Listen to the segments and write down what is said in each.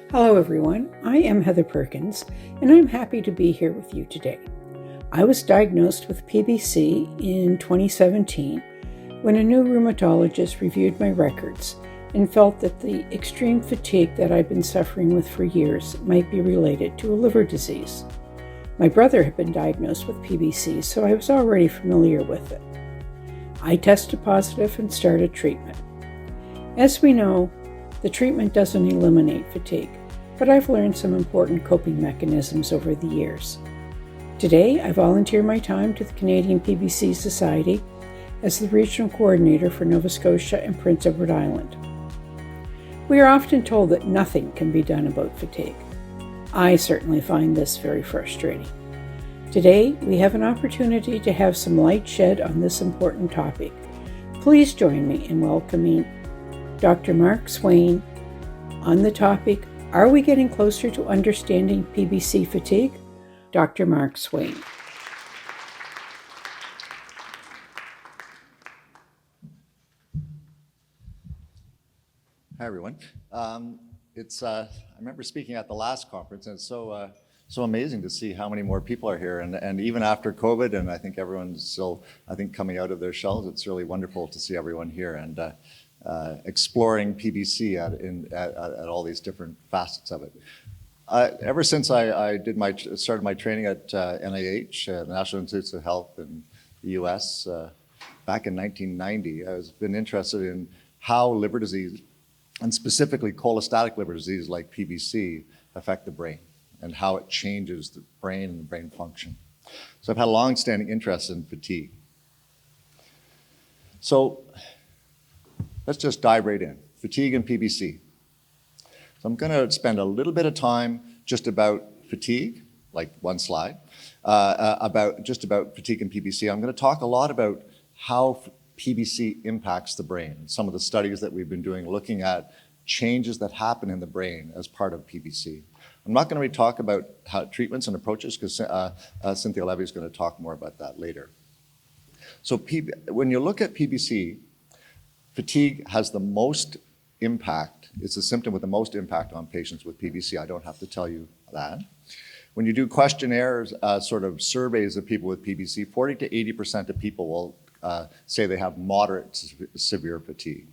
Hello everyone, I am Heather Perkins and I'm happy to be here with you today. I was diagnosed with PBC in 2017 when a new rheumatologist reviewed my records and felt that the extreme fatigue that I've been suffering with for years might be related to a liver disease. My brother had been diagnosed with PBC, so I was already familiar with it. I tested positive and started treatment. As we know, the treatment doesn't eliminate fatigue, but I've learned some important coping mechanisms over the years. Today, I volunteer my time to the Canadian PBC Society as the regional coordinator for Nova Scotia and Prince Edward Island. We are often told that nothing can be done about fatigue. I certainly find this very frustrating. Today, we have an opportunity to have some light shed on this important topic. Please join me in welcoming Dr. Mark Swain on the topic, Are we getting closer to understanding PBC fatigue? Dr. Mark Swain. Hi, everyone. I remember speaking at the last conference, and it's so amazing to see how many more people are here. And even after COVID, and I think everyone's still, coming out of their shells, it's really wonderful to see everyone here and exploring PBC at all these different facets of it. Ever since I started my training at NIH, the National Institutes of Health in the U.S., back in 1990, I've been interested in how liver disease, and specifically cholestatic liver disease like PBC, affect the brain and how it changes the brain and the brain function. So I've had a long-standing interest in fatigue. So let's just dive right in. Fatigue and PBC. So I'm going to spend a little bit of time just about fatigue, like one slide, about fatigue and PBC. I'm going to talk a lot about how PBC impacts the brain. Some of the studies that we've been doing looking at changes that happen in the brain as part of PBC. I'm not going to really talk about how treatments and approaches because Cynthia Levy is going to talk more about that later. So when you look at PBC, fatigue has the most impact. It's the symptom with the most impact on patients with PBC. I don't have to tell you that. When you do questionnaires, sort of surveys of people with PBC, 40 to 80% of people will say they have moderate to severe fatigue.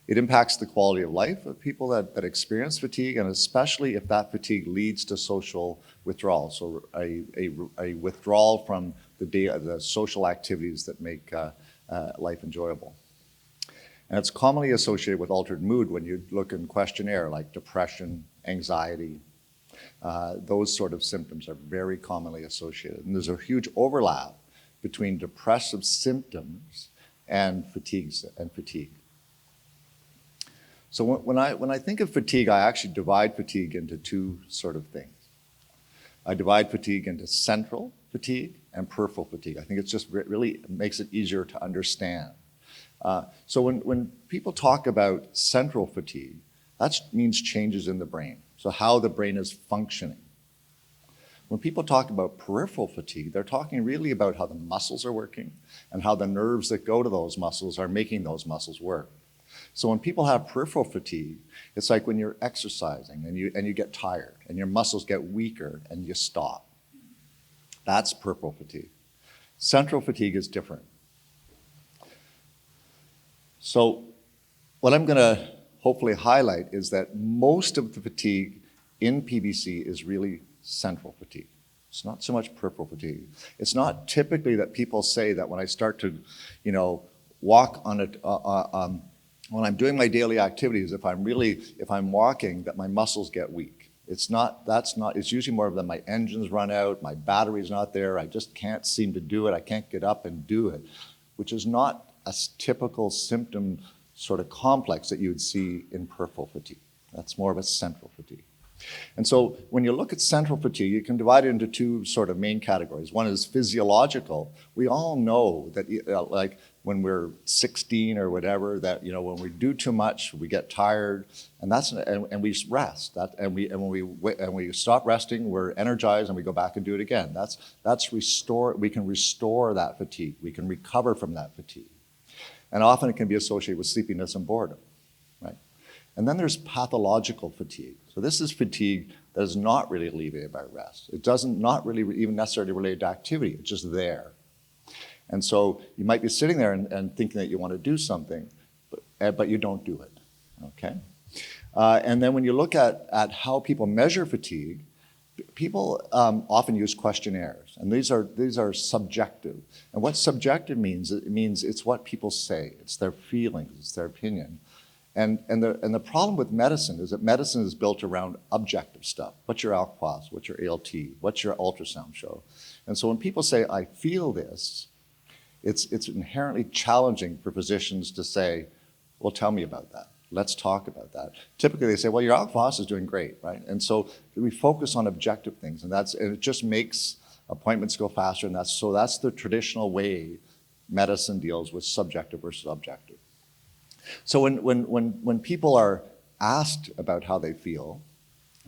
It impacts the quality of life of people that experience fatigue, and especially if that fatigue leads to social withdrawal, so a withdrawal from the social activities that make life enjoyable. And it's commonly associated with altered mood when you look in questionnaire, like depression, anxiety. Those sort of symptoms are very commonly associated. And there's a huge overlap between depressive symptoms and fatigue. So when I think of fatigue, I actually divide fatigue into two sort of things. I divide fatigue into central fatigue and peripheral fatigue. I think it just really makes it easier to understand. So when people talk about central fatigue, that means changes in the brain, so how the brain is functioning. When people talk about peripheral fatigue, they're talking really about how the muscles are working and how the nerves that go to those muscles are making those muscles work. So when people have peripheral fatigue, it's like when you're exercising and you get tired and your muscles get weaker and you stop. That's peripheral fatigue. Central fatigue is different. So what I'm going to hopefully highlight is that most of the fatigue in PBC is really central fatigue. It's not so much peripheral fatigue. It's not typically that people say that when I start to, walk on it, when I'm doing my daily activities, if I'm walking, that my muscles get weak. It's usually more of that my engines run out, my battery's not there, I just can't seem to do it, I can't get up and do it, which is not a typical symptom sort of complex that you would see in peripheral fatigue. That's more of a central fatigue. And so when you look at central fatigue, you can divide it into two sort of main categories. One is physiological. We all know that like when we're 16 or whatever, that when we do too much, we get tired, and we rest. And when we stop resting, we're energized and we go back and do it again. We can restore that fatigue. We can recover from that fatigue. And often it can be associated with sleepiness and boredom, right? And then there's pathological fatigue. So this is fatigue that is not really alleviated by rest. It doesn't not really even necessarily related to activity. It's just there. And so you might be sitting there and thinking that you want to do something, but you don't do it, okay? And then when you look at how people measure fatigue, people often use questionnaires, and these are subjective. And what subjective means, it means it's what people say, it's their feelings, it's their opinion. And the problem with medicine is that medicine is built around objective stuff. What's your alk phos? What's your ALT? What's your ultrasound show? And so when people say, I feel this, it's inherently challenging for physicians to say, well, tell me about that. Let's talk about that. Typically they say, well, your alk phos is doing great, right? And so we focus on objective things, and it just makes appointments go faster, and that's the traditional way medicine deals with subjective versus objective. So when people are asked about how they feel,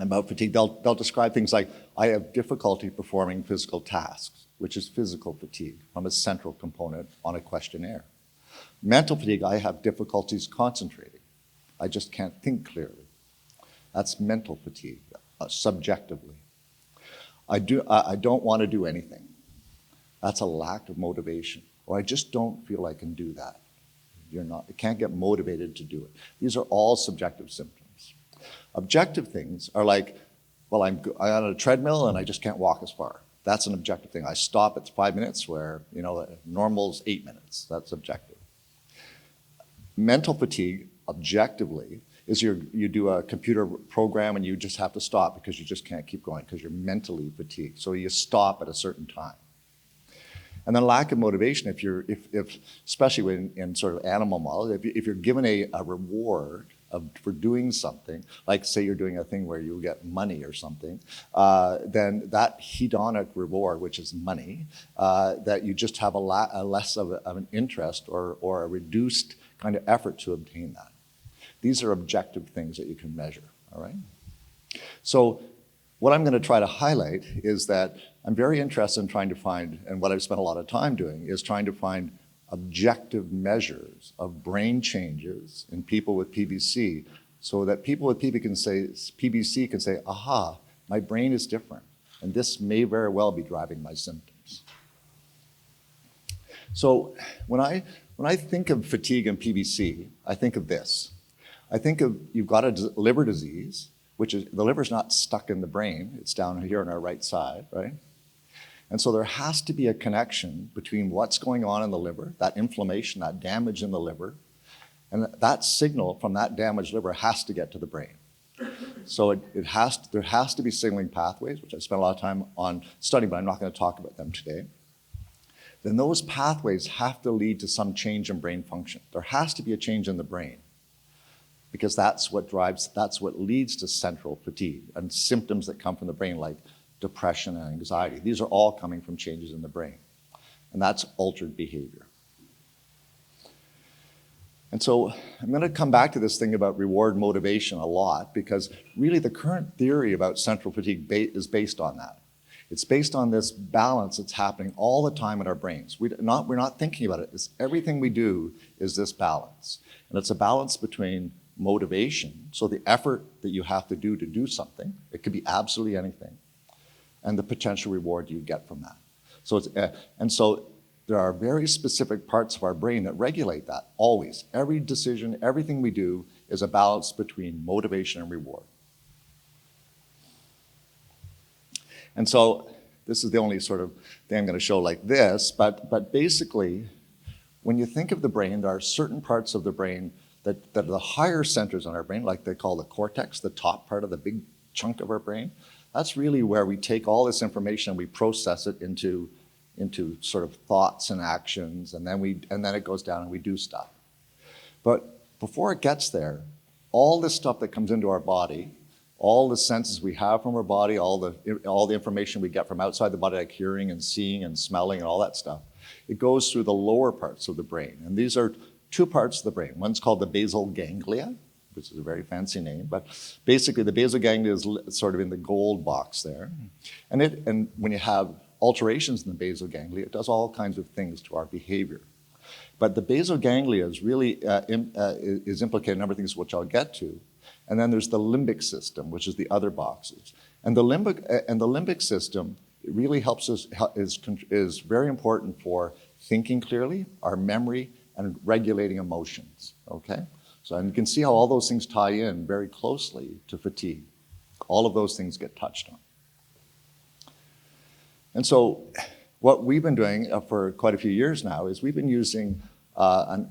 about fatigue, they'll describe things like, I have difficulty performing physical tasks, which is physical fatigue from a central component on a questionnaire. Mental fatigue, I have difficulties concentrating. I just can't think clearly. That's mental fatigue, subjectively. I don't want to do anything. That's a lack of motivation. Or I just don't feel I can do that. You can't get motivated to do it. These are all subjective symptoms. Objective things are like, well, I'm on a treadmill and I just can't walk as far. That's an objective thing. I stop at 5 minutes where, normal's 8 minutes. That's objective. Mental fatigue, objectively, is you do a computer program and you just have to stop because you just can't keep going because you're mentally fatigued. So you stop at a certain time. And then lack of motivation, if especially in sort of animal models, if you're given a reward for doing something, like say you're doing a thing where you get money or something, then that hedonic reward, which is money, that you just have a less of an interest or a reduced kind of effort to obtain that. These are objective things that you can measure, all right? So what I'm going to try to highlight is that I'm very interested in trying to find, and what I've spent a lot of time doing, is trying to find objective measures of brain changes in people with PBC so that people with PBC can say, aha, my brain is different, and this may very well be driving my symptoms. So when I think of fatigue and PBC, I think of this. I think of, you've got a liver disease, which is, the liver's not stuck in the brain, it's down here on our right side, right? And so there has to be a connection between what's going on in the liver, that inflammation, that damage in the liver, and that signal from that damaged liver has to get to the brain. So there has to be signaling pathways, which I spent a lot of time on studying, but I'm not going to talk about them today. Then those pathways have to lead to some change in brain function. There has to be a change in the brain, because that's what leads to central fatigue and symptoms that come from the brain, like depression and anxiety. These are all coming from changes in the brain, and that's altered behavior. And so I'm going to come back to this thing about reward motivation a lot, because really the current theory about central fatigue is based on that. It's based on this balance that's happening all the time in our brains. We're not thinking about it. Everything we do is this balance, and it's a balance between motivation, so the effort that you have to do something, it could be absolutely anything, and the potential reward you get from that. So so there are very specific parts of our brain that regulate that always. Every decision, everything we do is a balance between motivation and reward. And so this is the only sort of thing I'm going to show like this, but basically, when you think of the brain, there are certain parts of the brain that are the higher centers in our brain, like they call the cortex, the top part of the big chunk of our brain. That's really where we take all this information and we process it into sort of thoughts and actions, and then it goes down and we do stuff. But before it gets there, all this stuff that comes into our body, all the senses we have from our body, all the information we get from outside the body, like hearing and seeing and smelling and all that stuff, it goes through the lower parts of the brain. And these are two parts of the brain. One's called the basal ganglia, which is a very fancy name, but basically the basal ganglia is sort of in the gold box there. And when you have alterations in the basal ganglia, it does all kinds of things to our behavior. But the basal ganglia is really is implicated in a number of things which I'll get to. And then there's the limbic system, which is the other boxes. And the limbic system really helps us, is very important for thinking clearly, our memory, and regulating emotions, okay? So, and you can see how all those things tie in very closely to fatigue. All of those things get touched on. And so what we've been doing for quite a few years now is we've been using an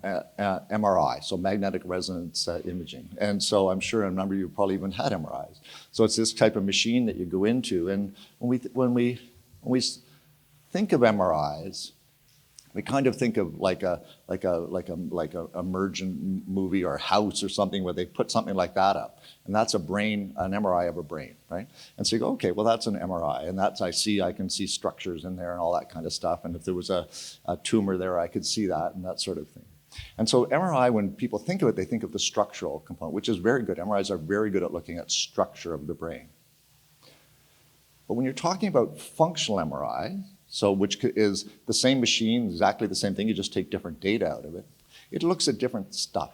MRI, so magnetic resonance imaging. And so I'm sure a number of you probably even had MRIs. So it's this type of machine that you go into. And when we think of MRIs, we kind of think of like a emergent movie or a House or something where they put something like that up. And that's an MRI of a brain, right? And so you go, okay, well, that's an MRI. And that's, I can see structures in there and all that kind of stuff. And if there was a tumor there, I could see that and that sort of thing. And so MRI, when people think of it, they think of the structural component, which is very good. MRIs are very good at looking at structure of the brain. But when you're talking about functional MRI, so which is the same machine, exactly the same thing, you just take different data out of it, it looks at different stuff.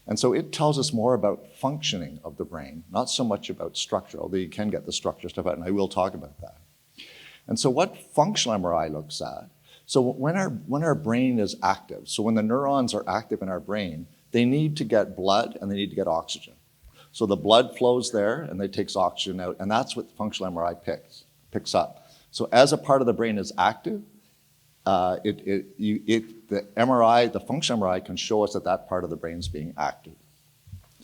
And so it tells us more about functioning of the brain, not so much about structure, although you can get the structure stuff out, and I will talk about that. And so what functional MRI looks at, so when our brain is active, so when the neurons are active in our brain, they need to get blood and they need to get oxygen. So the blood flows there and it takes oxygen out, and that's what functional MRI picks up. So as a part of the brain is active, the functional MRI can show us that that part of the brain is being active.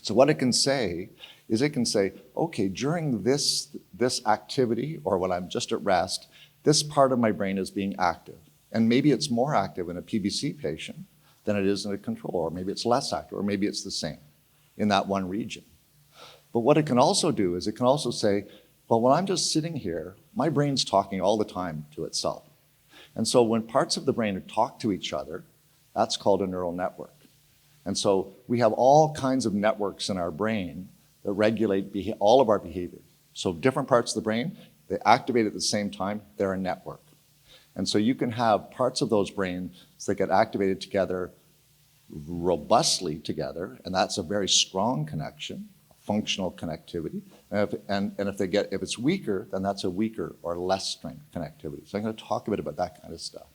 So what it can say is okay, during this activity, or when I'm just at rest, this part of my brain is being active. And maybe it's more active in a PBC patient than it is in a control, or maybe it's less active, or maybe it's the same in that one region. But what it can also do is it can also say, well, when I'm just sitting here, my brain's talking all the time to itself. And so when parts of the brain talk to each other, that's called a neural network. And so we have all kinds of networks in our brain that regulate all of our behavior. So different parts of the brain, they activate at the same time, they're a network. And so you can have parts of those brains that get activated together, robustly together, and that's a very strong connection, functional connectivity. And if it's weaker, then that's a weaker or less strength connectivity. So I'm going to talk a bit about that kind of stuff.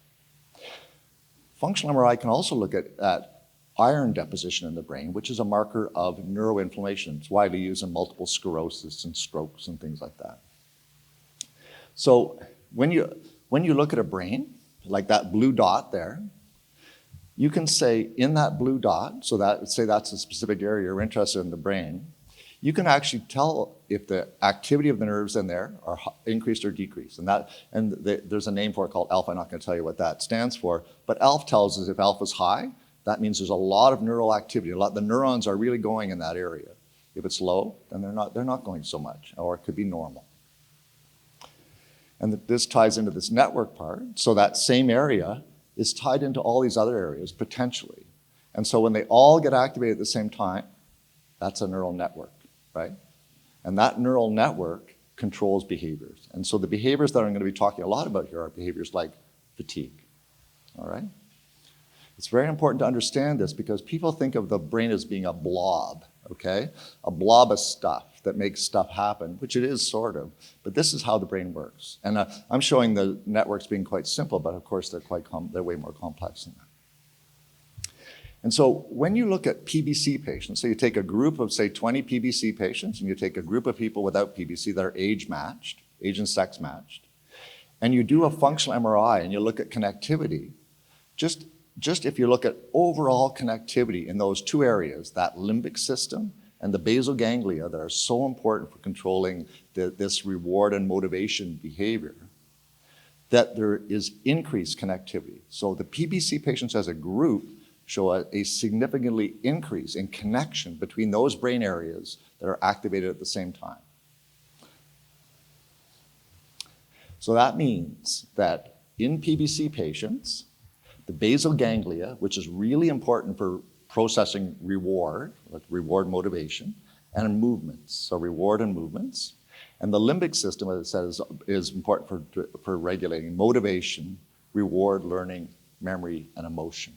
Functional MRI can also look at iron deposition in the brain, which is a marker of neuroinflammation. It's widely used in multiple sclerosis and strokes and things like that. So when you look at a brain, like that blue dot there, you can say in that blue dot, so that say that's a specific area you're interested in the brain, you can actually tell if the activity of the nerves in there are increased or decreased. There's a name for it called alpha. I'm not going to tell you what that stands for, but alpha tells us if alpha is high, that means there's a lot of neural activity. The neurons are really going in that area. If it's low, then they're not going so much, or it could be normal. And this ties into this network part. So that same area is tied into all these other areas potentially. And so when they all get activated at the same time, that's a neural network, right? And that neural network controls behaviors. And so the behaviors that I'm going to be talking a lot about here are behaviors like fatigue, all right? It's very important to understand this because people think of the brain as being a blob, okay? A blob of stuff that makes stuff happen, which it is sort of, but this is how the brain works. And I'm showing the networks being quite simple, but of course they're way more complex than that. And so when you look at PBC patients, so you take a group of, say, 20 PBC patients, and you take a group of people without PBC that are age and sex matched, and you do a functional MRI and you look at connectivity, just if you look at overall connectivity in those two areas, that limbic system and the basal ganglia that are so important for controlling this reward and motivation behavior, that there is increased connectivity. So the PBC patients as a group show a significantly increase in connection between those brain areas that are activated at the same time. So that means that in PBC patients, the basal ganglia, which is really important for processing reward, like reward motivation, and movements, so reward and movements, and the limbic system, as I said, is important for regulating motivation, reward, learning, memory, and emotion.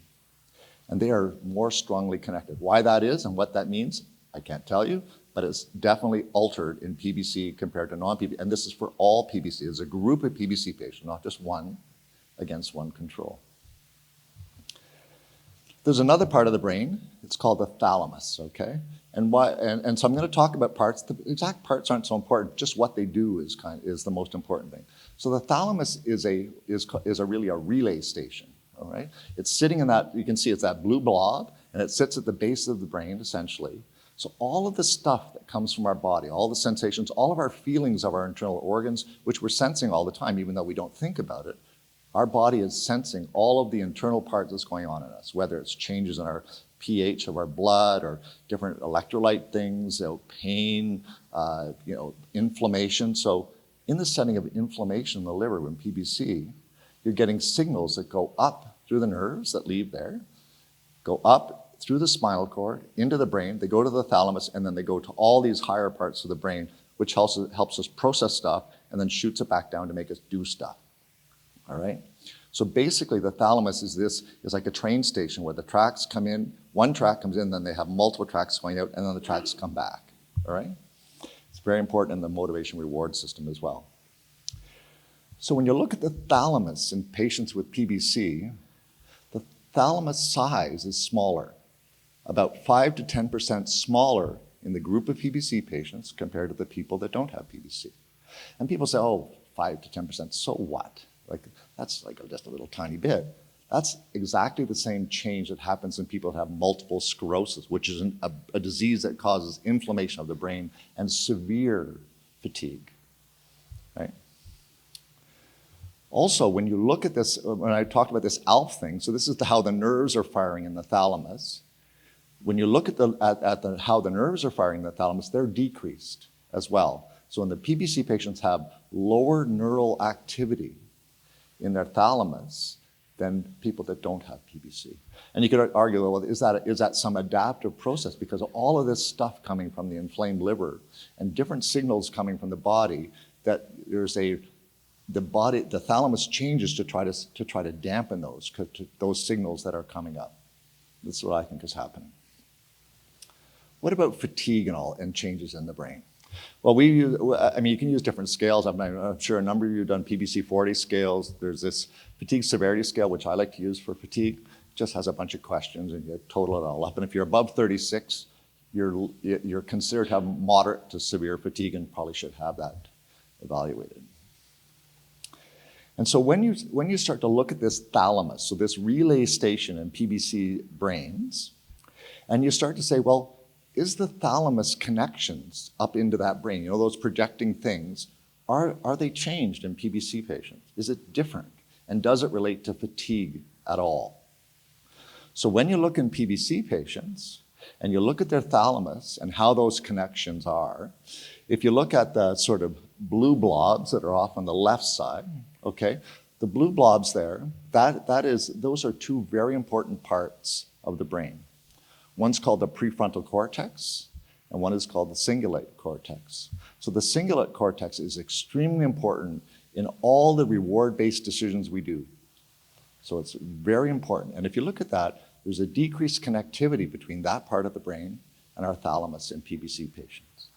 And they are more strongly connected. Why that is and what that means, I can't tell you, but it's definitely altered in PBC compared to non-PBC. And this is for all PBC. It's a group of PBC patients, not just one against one control. There's another part of the brain. It's called the thalamus, okay? And so I'm going to talk about parts. The exact parts aren't so important. Just what they do is the most important thing. So the thalamus is really a relay station, all right? It's sitting in that, you can see it's that blue blob, and it sits at the base of the brain, essentially. So all of the stuff that comes from our body, all the sensations, all of our feelings of our internal organs, which we're sensing all the time, even though we don't think about it, our body is sensing all of the internal parts that's going on in us, whether it's changes in our pH of our blood or different electrolyte things, pain, inflammation. So in the setting of inflammation in the liver, when PBC, you're getting signals that go up through the nerves that leave there, go up through the spinal cord, into the brain, they go to the thalamus, and then they go to all these higher parts of the brain, which helps us process stuff, and then shoots it back down to make us do stuff, all right? So basically, the thalamus is like a train station where the tracks come in, one track comes in, then they have multiple tracks going out, and then the tracks come back, all right? It's very important in the motivation reward system as well. So when you look at the thalamus in patients with PBC, the thalamus size is smaller, about 5 to 10% smaller in the group of PBC patients compared to the people that don't have PBC. And people say, oh, 5 to 10%, so what? That's just a little tiny bit. That's exactly the same change that happens in people that have multiple sclerosis, which is a disease that causes inflammation of the brain and severe fatigue, right? Also, when you look at this, when I talked about this ALF thing, so this is how the nerves are firing in the thalamus. When you look at how the nerves are firing in the thalamus, they're decreased as well. So when the PBC patients have lower neural activity in their thalamus than people that don't have PBC. And you could argue, well, is that some adaptive process? Because of all of this stuff coming from the inflamed liver and different signals coming from the body, that the thalamus changes to try to dampen those signals that are coming up. That's what I think is happening. What about fatigue and changes in the brain? Well, you can use different scales. I'm sure a number of you have done PBC-40 scales. There's this fatigue severity scale, which I like to use for fatigue. It just has a bunch of questions, and you total it all up. And if you're above 36, you're considered to have moderate to severe fatigue and probably should have that evaluated. And so when you start to look at this thalamus, so this relay station in PBC brains, and you start to say, well, is the thalamus connections up into that brain, those projecting things, are they changed in PBC patients? Is it different? And does it relate to fatigue at all? So when you look in PBC patients, and you look at their thalamus and how those connections are, if you look at the sort of blue blobs that are off on the left side, okay, the blue blobs there, those are two very important parts of the brain. One's called the prefrontal cortex, and one is called the cingulate cortex. So the cingulate cortex is extremely important in all the reward-based decisions we do. So it's very important. And if you look at that, there's a decreased connectivity between that part of the brain and our thalamus in PBC patients.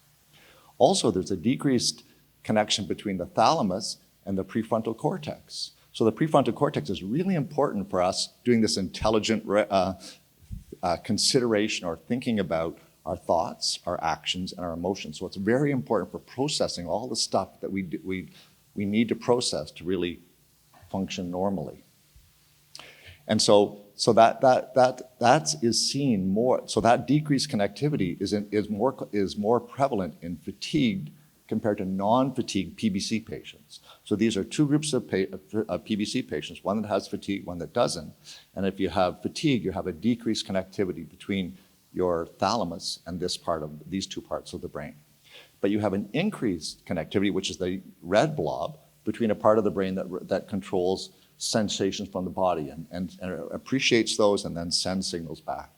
Also, there's a decreased connection between the thalamus and the prefrontal cortex. So the prefrontal cortex is really important for us doing this intelligent consideration or thinking about our thoughts, our actions, and our emotions. So it's very important for processing all the stuff that we need to process to really function normally. And so that is seen more. So that decreased connectivity is more prevalent in fatigued compared to non-fatigued PBC patients. So these are two groups of PBC patients, one that has fatigue, one that doesn't. And if you have fatigue, you have a decreased connectivity between your thalamus and these two parts of the brain. But you have an increased connectivity, which is the red blob, between a part of the brain that controls sensations from the body and appreciates those and then sends signals back.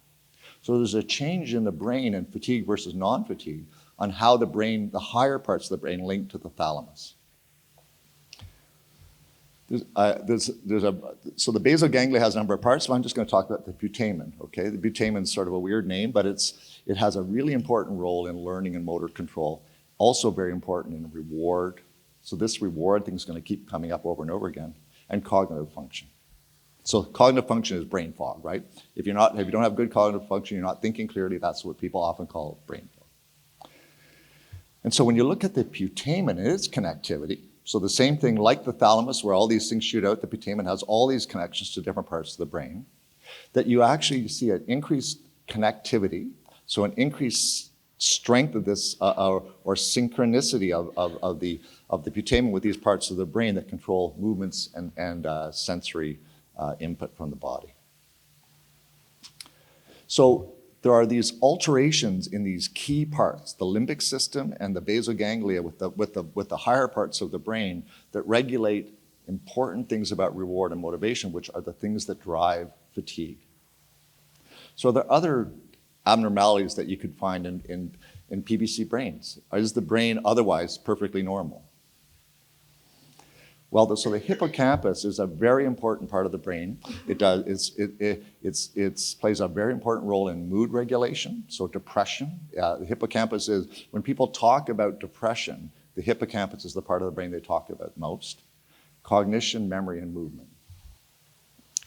So there's a change in the brain in fatigue versus non-fatigue on how the higher parts of the brain link to the thalamus. So the basal ganglia has a number of parts, so I'm just going to talk about the putamen, okay? The putamen is sort of a weird name, but it has a really important role in learning and motor control, also very important in reward. So this reward thing is going to keep coming up over and over again, and cognitive function. So cognitive function is brain fog, right? If you don't have good cognitive function, you're not thinking clearly, that's what people often call brain fog. And so when you look at the putamen and its connectivity, so the same thing like the thalamus where all these things shoot out, the putamen has all these connections to different parts of the brain, that you actually see an increased connectivity, so an increased strength of this or synchronicity of the putamen with these parts of the brain that control movements and sensory input from the body. So there are these alterations in these key parts, the limbic system and the basal ganglia with the higher parts of the brain that regulate important things about reward and motivation, which are the things that drive fatigue. So there are other abnormalities that you could find in PBC brains. Is the brain otherwise perfectly normal? Well, so the hippocampus is a very important part of the brain. It plays a very important role in mood regulation, so depression. The hippocampus is, when people talk about depression, the hippocampus is the part of the brain they talk about most. Cognition, memory, and movement.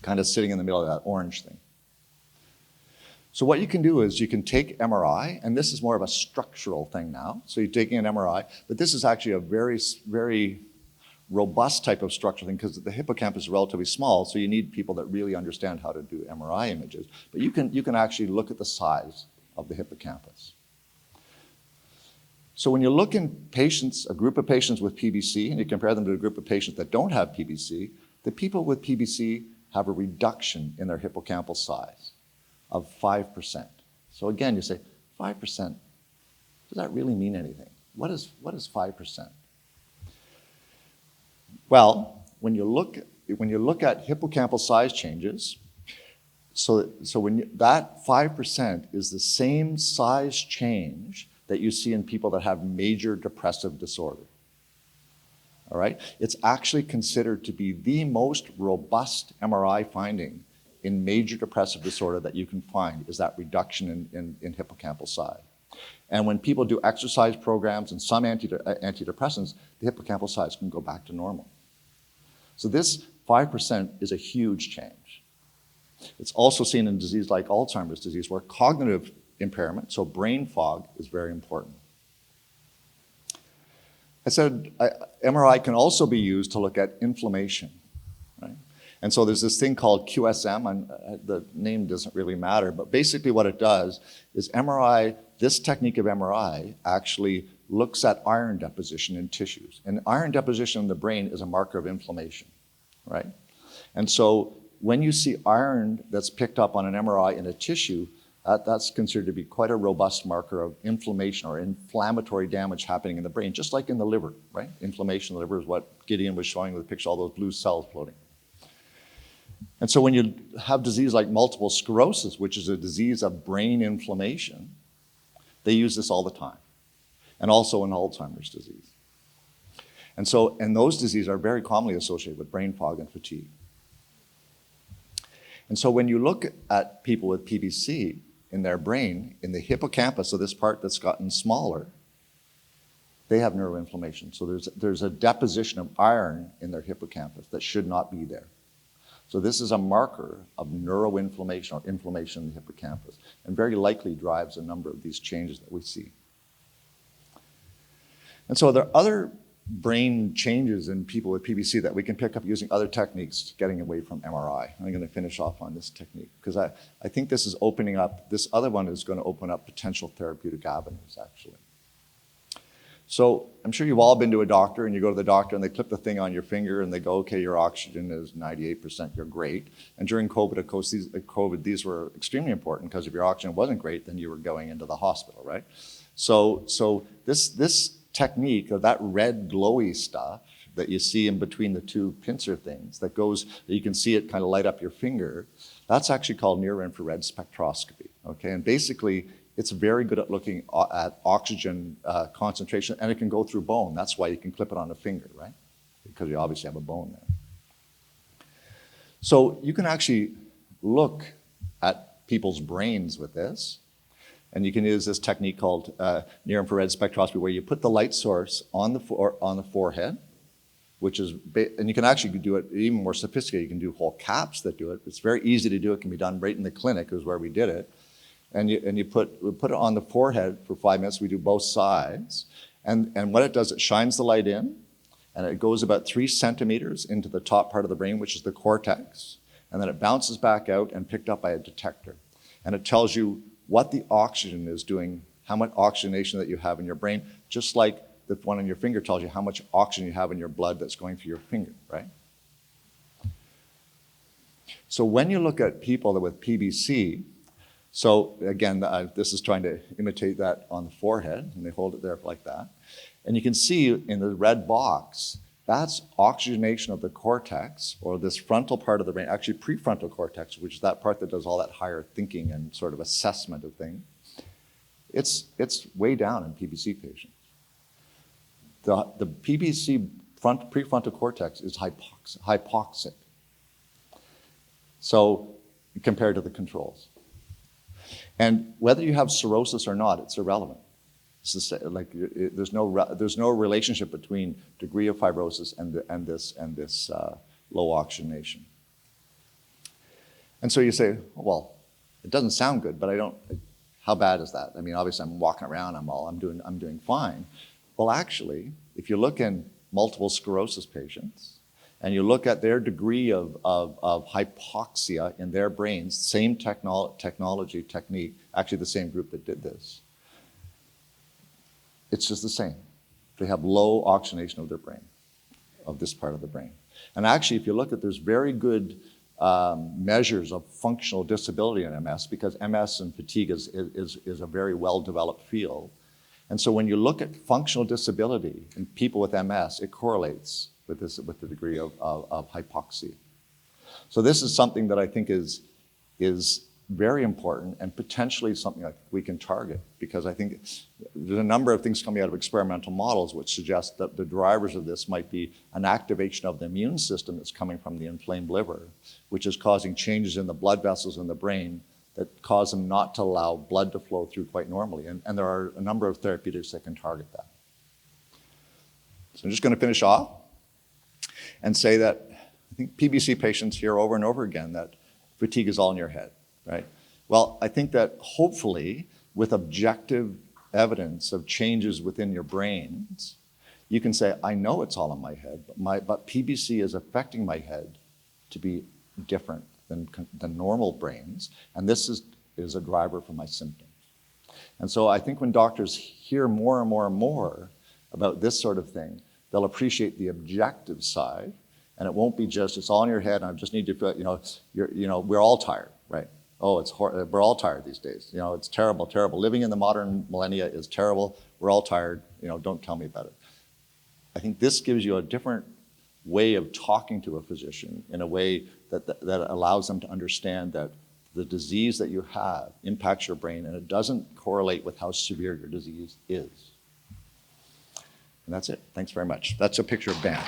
Kind of sitting in the middle of that orange thing. So what you can do is you can take MRI, and this is more of a structural thing now. So you're taking an MRI, but this is actually a very, very robust type of structural thing because the hippocampus is relatively small, so you need people that really understand how to do MRI images. But you can actually look at the size of the hippocampus. So when you look in patients, a group of patients with PBC, and you compare them to a group of patients that don't have PBC, the people with PBC have a reduction in their hippocampal size of 5%. So again, you say, 5%, does that really mean anything? What is 5%? Well, when you look at hippocampal size changes, so when that 5% is the same size change that you see in people that have major depressive disorder. All right? It's actually considered to be the most robust MRI finding in major depressive disorder that you can find is that reduction in hippocampal size. And when people do exercise programs and some antidepressants, the hippocampal size can go back to normal. So this 5% is a huge change. It's also seen in disease like Alzheimer's disease, where cognitive impairment, so brain fog, is very important. I said MRI can also be used to look at inflammation, right? And so there's this thing called QSM, and the name doesn't really matter, but basically what it does is MRI, this technique of MRI actually looks at iron deposition in tissues. And iron deposition in the brain is a marker of inflammation, right? And so when you see iron that's picked up on an MRI in a tissue, that's considered to be quite a robust marker of inflammation or inflammatory damage happening in the brain, just like in the liver, right? Inflammation in the liver is what Gideon was showing with the picture, all those blue cells floating. And so when you have disease like multiple sclerosis, which is a disease of brain inflammation, they use this all the time. And also in Alzheimer's disease. And those diseases are very commonly associated with brain fog and fatigue. And so when you look at people with PBC in their brain, in the hippocampus, so this part that's gotten smaller, they have neuroinflammation. So there's a deposition of iron in their hippocampus that should not be there. So this is a marker of neuroinflammation or inflammation in the hippocampus, and very likely drives a number of these changes that we see. And so there are other brain changes in people with PBC that we can pick up using other techniques, getting away from MRI. I'm going to finish off on this technique because I think this is opening up, this other one is going to open up potential therapeutic avenues, actually. So I'm sure you've all been to a doctor, and you go to the doctor and they clip the thing on your finger and they go, okay, your oxygen is 98%, you're great. And during COVID, of course, these were extremely important because if your oxygen wasn't great, then you were going into the hospital, right? So this technique of that red glowy stuff that you see in between the two pincer things that you can see it kind of light up your finger, that's actually called near-infrared spectroscopy, okay? And basically, it's very good at looking at oxygen concentration, and it can go through bone. That's why you can clip it on a finger, right? Because you obviously have a bone there. So you can actually look at people's brains with this, and you can use this technique called near-infrared spectroscopy, where you put the light source on the forehead, which is, and you can actually do it even more sophisticated. You can do whole caps that do it. It's very easy to do. It can be done right in the clinic, is where we did it. And we put it on the forehead for 5 minutes. We do both sides. And what it does, it shines the light in, and it goes about 3 centimeters into the top part of the brain, which is the cortex. And then it bounces back out and picked up by a detector. And it tells you what the oxygen is doing, how much oxygenation that you have in your brain, just like the one on your finger tells you how much oxygen you have in your blood that's going through your finger, right? So when you look at people with PBC, so again, this is trying to imitate that on the forehead, and they hold it there like that. And you can see in the red box, that's oxygenation of the cortex, or this frontal part of the brain, actually prefrontal cortex, which is that part that does all that higher thinking and sort of assessment of things. It's way down in PBC patients. The PBC prefrontal cortex is hypoxic, so compared to the controls. And whether you have cirrhosis or not, it's irrelevant. There's no relationship between degree of fibrosis and this low oxygenation. And so you say, well, it doesn't sound good, but how bad is that? I mean, obviously I'm walking around, I'm doing fine. Well, actually, if you look in multiple sclerosis patients and you look at their degree of hypoxia in their brains, same technique, actually the same group that did this, it's just the same. They have low oxygenation of their brain, of this part of the brain. And actually, if you look at, there's very good measures of functional disability in MS, because MS and fatigue is a very well-developed field. And so when you look at functional disability in people with MS, it correlates with the degree of hypoxia. So this is something that I think is very important and potentially something that we can target, because I think there's a number of things coming out of experimental models which suggest that the drivers of this might be an activation of the immune system that's coming from the inflamed liver, which is causing changes in the blood vessels in the brain that cause them not to allow blood to flow through quite normally. And there are a number of therapeutics that can target that. So I'm just going to finish off and say that I think PBC patients hear over and over again that fatigue is all in your head, right? Well, I think that hopefully with objective evidence of changes within your brains, you can say, I know it's all in my head, but PBC is affecting my head to be different than normal brains, and this is a driver for my symptoms. And so I think when doctors hear more and more and more about this sort of thing, they'll appreciate the objective side, and it won't be just, it's all in your head, and I just need to, we're all tired, right? Oh, we're all tired these days. It's terrible, terrible. Living in the modern millennia is terrible. We're all tired. Don't tell me about it. I think this gives you a different way of talking to a physician in a way that allows them to understand that the disease that you have impacts your brain, and it doesn't correlate with how severe your disease is. And that's it. Thanks very much. That's a picture of Dan.